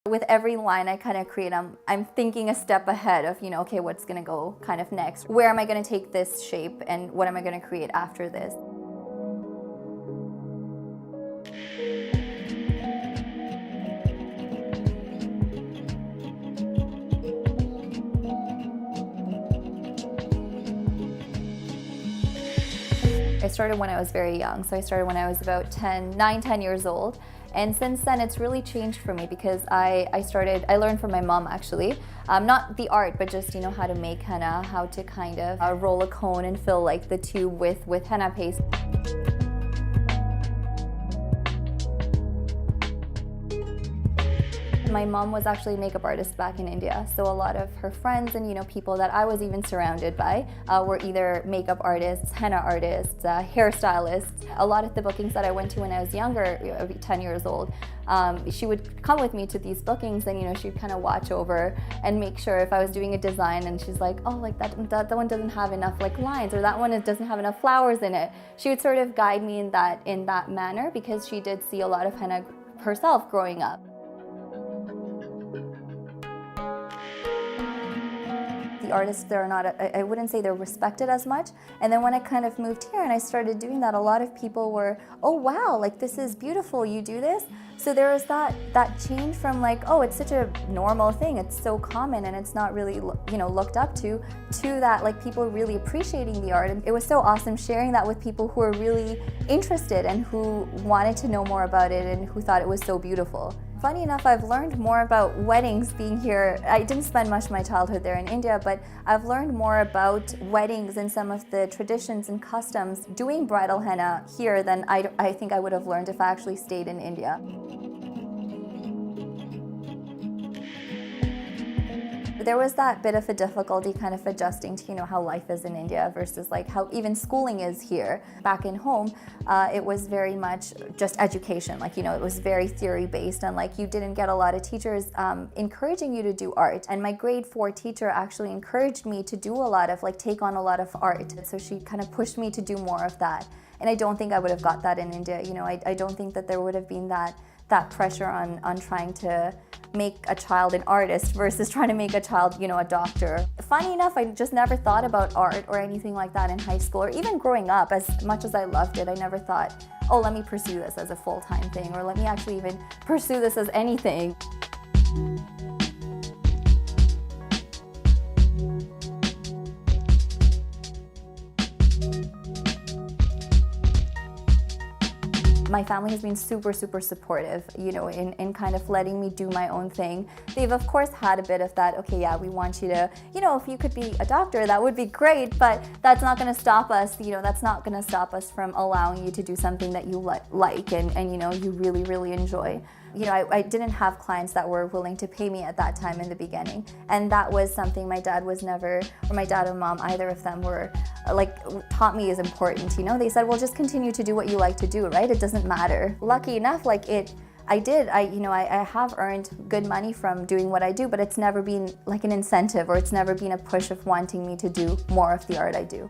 With every line I kind of create, I'm thinking a step ahead of, okay, what's gonna go kind of next? Where am I gonna take this shape and what am I gonna create after this? I started when I was very young, so I started when I was about 9, 10 years old. And since then, it's really changed for me because I learned from my mom actually, not the art, but just, how to make henna, how to kind of roll a cone and fill like the tube with henna paste. My mom was actually a makeup artist back in India, so a lot of her friends and people that I was even surrounded by were either makeup artists, henna artists, hairstylists. A lot of the bookings that I went to when I was younger, 10 years old, she would come with me to these bookings and she'd kind of watch over and make sure if I was doing a design and she's like, oh, like that one doesn't have enough like lines, or that one doesn't have enough flowers in it. She would sort of guide me in that manner because she did see a lot of henna herself growing up. The artists, they're not, I wouldn't say they're respected as much. And then when I kind of moved here and I started doing that, a lot of people were, oh wow, like this is beautiful, you do this? So there was that change from like, oh, it's such a normal thing, it's so common and it's not really, looked up to that like people really appreciating the art. And it was so awesome sharing that with people who were really interested and who wanted to know more about it and who thought it was so beautiful. Funny enough, I've learned more about weddings being here. I didn't spend much of my childhood there in India, but I've learned more about weddings and some of the traditions and customs doing bridal henna here than I think I would have learned if I actually stayed in India. There was that bit of a difficulty kind of adjusting to how life is in India versus like how even schooling is here. Back in home, it was very much just education, like it was very theory based and like you didn't get a lot of teachers encouraging you to do art. And my grade 4 teacher actually encouraged me to do a lot of take on a lot of art. So she kind of pushed me to do more of that. And I don't think I would have got that in India. I don't think that there would have been that pressure on trying to make a child an artist versus trying to make a child, a doctor. Funny enough, I just never thought about art or anything like that in high school or even growing up. As much as I loved it, I never thought, oh, let me pursue this as a full-time thing or let me actually even pursue this as anything. My family has been super, super supportive, in kind of letting me do my own thing. They've of course had a bit of that, okay, yeah, we want you to, if you could be a doctor, that would be great, but that's not gonna stop us, that's not gonna stop us from allowing you to do something that you like and you really, really enjoy. I didn't have clients that were willing to pay me at that time in the beginning. And that was something my dad was never, or my dad or mom, either of them were taught me is important. They said, well, just continue to do what you like to do, right? It doesn't matter. Lucky enough, I have earned good money from doing what I do, but it's never been like an incentive or it's never been a push of wanting me to do more of the art I do.